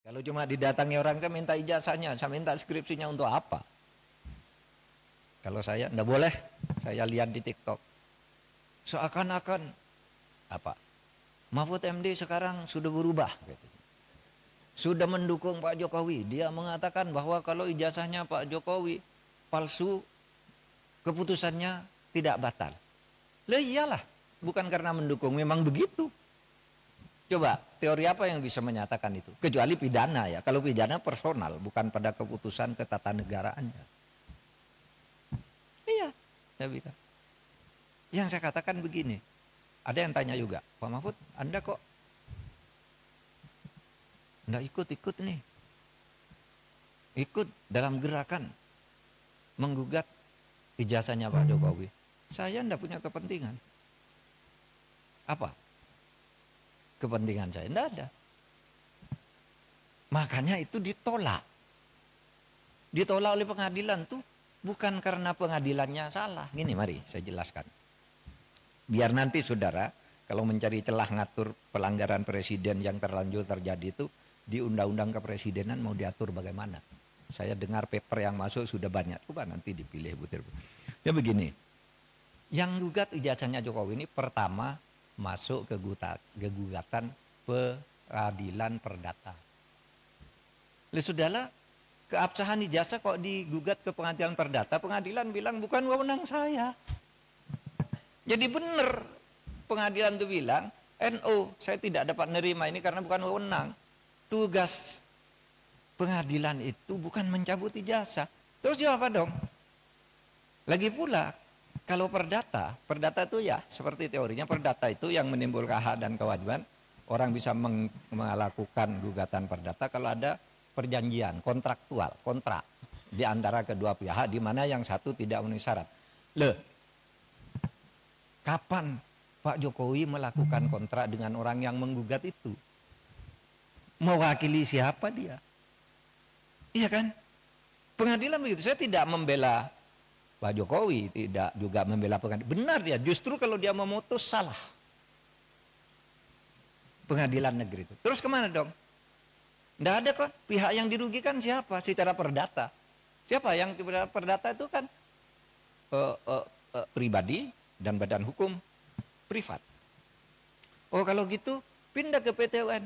Kalau cuma didatangi orang, saya minta ijazahnya, saya minta skripsinya untuk apa? Kalau saya, enggak boleh. Saya lihat di TikTok. Seakan-akan, apa? Mahfud MD sekarang sudah berubah. Gitu. Sudah mendukung Pak Jokowi. Dia mengatakan bahwa kalau ijazahnya Pak Jokowi palsu, keputusannya tidak batal. Lah iyalah, bukan karena mendukung, memang begitu. Coba, teori apa yang bisa menyatakan itu? Kecuali pidana ya. Kalau pidana personal, bukan pada keputusan ketatanegaraan. Iya, saya bilang. Yang saya katakan begini, ada yang tanya juga, Pak Mahfud, Anda kok nggak ikut-ikut nih? Ikut dalam gerakan menggugat ijazahnya Pak Jokowi. Saya nggak punya kepentingan. Apa? Kepentingan saya nggak ada. Makanya itu ditolak. Ditolak oleh pengadilan tuh bukan karena pengadilannya salah. Gini, mari saya jelaskan. Biar nanti saudara, kalau mencari celah ngatur pelanggaran presiden yang terlanjur terjadi itu, di undang-undang kepresidenan mau diatur bagaimana. Saya dengar paper yang masuk sudah banyak. Coba nanti dipilih butir. Ya begini, yang gugat ijazahnya Jokowi ini pertama masuk ke gugatan peradilan perdata. Lalu sudahlah, keabsahan ijazah kok digugat ke pengadilan perdata, pengadilan bilang bukan wewenang saya. Jadi benar pengadilan itu bilang, NO saya tidak dapat nerima ini karena bukan wewenang. Tugas pengadilan itu bukan mencabut ijazah. Terus jawab apa dong? Lagi pula, kalau perdata itu ya seperti teorinya, perdata itu yang menimbulkan hak dan kewajiban. Orang bisa melakukan gugatan perdata kalau ada perjanjian kontraktual, kontrak di antara kedua pihak di mana yang satu tidak memenuhi syarat. Kapan Pak Jokowi melakukan kontrak dengan orang yang menggugat itu? Mewakili siapa dia? Iya kan? Pengadilan begitu. Saya tidak membela Pak Jokowi, tidak juga membela pengadilan. Benar dia, justru kalau dia memutus salah. Pengadilan negeri itu. Terus kemana dong? Tidak ada kok. Pihak yang dirugikan siapa? Secara perdata. Siapa yang perdata itu kan pribadi dan badan hukum privat. Oh kalau gitu pindah ke PT UN.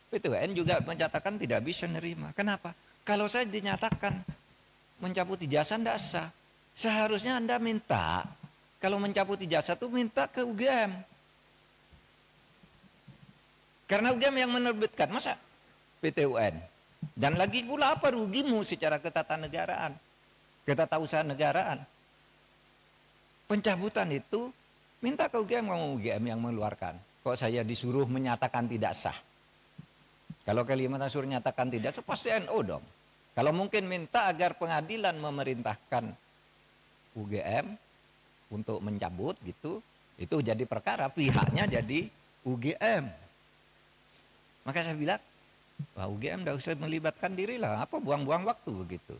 PT UN juga menyatakan tidak bisa nerima. Kenapa? Kalau saya dinyatakan mencabut ijazah tidak sah. Seharusnya Anda minta, kalau mencabut ijazah itu minta ke UGM. Karena UGM yang menerbitkan, masa PT UN? Dan lagi pula apa rugimu secara ketatanegaraan, ketatausahaan negaraan? Pencabutan itu minta ke UGM, mau UGM yang mengeluarkan. Kok saya disuruh menyatakan tidak sah? Kalau Kalimantan Sur nyatakan tidak sah, pasti NO dong. Kalau mungkin minta agar pengadilan memerintahkan UGM untuk mencabut gitu, itu jadi perkara, pihaknya jadi UGM. Maka saya bilang, wah UGM tidak usah melibatkan diri lah, apa buang-buang waktu begitu.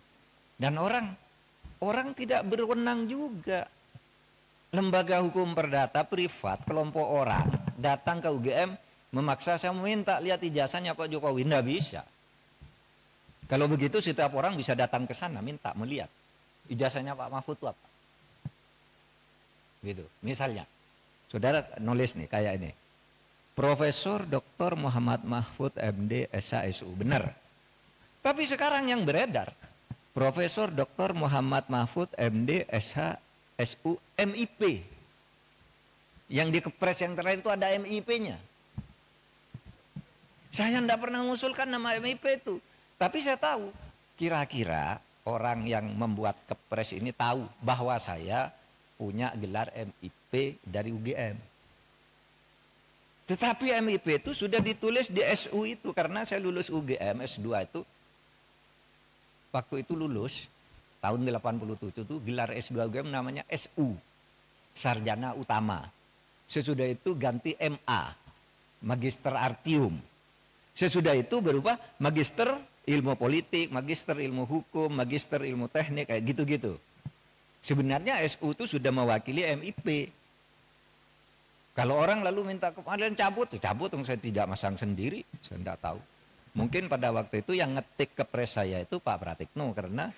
Dan orang tidak berwenang juga. Lembaga hukum perdata privat, kelompok orang datang ke UGM memaksa saya meminta lihat ijazahnya Pak Jokowi, tidak bisa. Kalau begitu setiap orang bisa datang ke sana minta melihat ijazahnya Pak Mahfud itu apa. Gitu. Misalnya, saudara nulis nih kayak ini. Profesor Dr. Muhammad Mahfud MD SHSU, benar. Tapi sekarang yang beredar, Profesor Dr. Muhammad Mahfud MD SHSU MIP. Yang di kepres yang terakhir itu ada MIP-nya. Saya tidak pernah mengusulkan nama MIP itu. Tapi saya tahu, kira-kira orang yang membuat kepres ini tahu bahwa saya punya gelar MIP dari UGM. Tetapi MIP itu sudah ditulis di SU itu, karena saya lulus UGM S2 itu, waktu itu lulus, tahun 87 itu gelar S2 UGM namanya SU, Sarjana Utama. Sesudah itu ganti MA, Magister Artium. Sesudah itu berubah Magister Ilmu Politik, Magister Ilmu Hukum, Magister Ilmu Teknik, kayak gitu-gitu. Sebenarnya SU itu sudah mewakili MIP. Kalau orang lalu minta ke pengadilan cabut, cabut, saya tidak masang sendiri, saya tidak tahu. Mungkin pada waktu itu yang ngetik ke pres saya itu Pak Pratikno, karena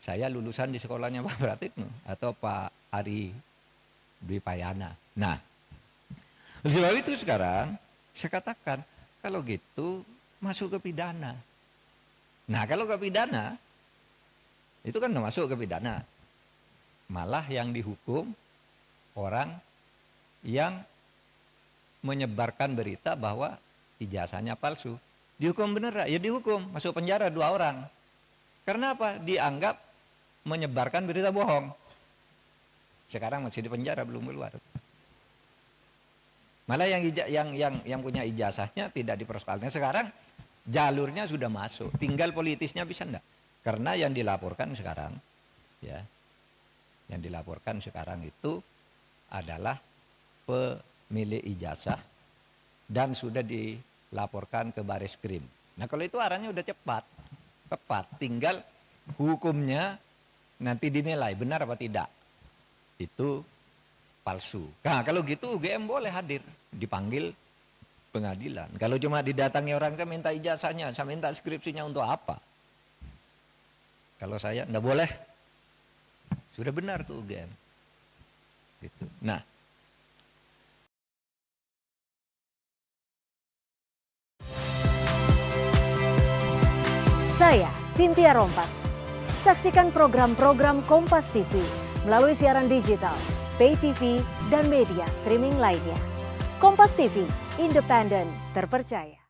saya lulusan di sekolahnya Pak Pratikno atau Pak Ari Dwi Payana. Nah, sebab itu sekarang saya katakan, kalau gitu masuk ke pidana. Nah, kalau ke pidana, itu kan masuk ke pidana. Malah yang dihukum orang yang menyebarkan berita bahwa ijazahnya palsu. Dihukum bener, ya dihukum, masuk penjara 2 orang. Karena apa? Dianggap menyebarkan berita bohong. Sekarang masih di penjara, belum keluar. Malah yang punya ijazahnya tidak dipersoalkan. Sekarang jalurnya sudah masuk, tinggal politisnya bisa enggak? Karena yang dilaporkan sekarang, ya, yang dilaporkan sekarang itu adalah pemilik ijazah dan sudah dilaporkan ke Bareskrim. Nah, kalau itu arahnya udah cepat, tepat, tinggal hukumnya nanti dinilai benar apa tidak. Itu palsu. Nah, kalau gitu UGM boleh hadir, dipanggil pengadilan. Kalau cuma didatangi orang, saya minta ijazahnya, saya minta skripsinya untuk apa? Kalau saya enggak boleh. Sudah benar tuh UGM. Gitu. Nah, saya Cynthia Rompas. Saksikan program-program Kompas TV melalui siaran digital, pay TV, dan media streaming lainnya. Kompas TV, independen, terpercaya.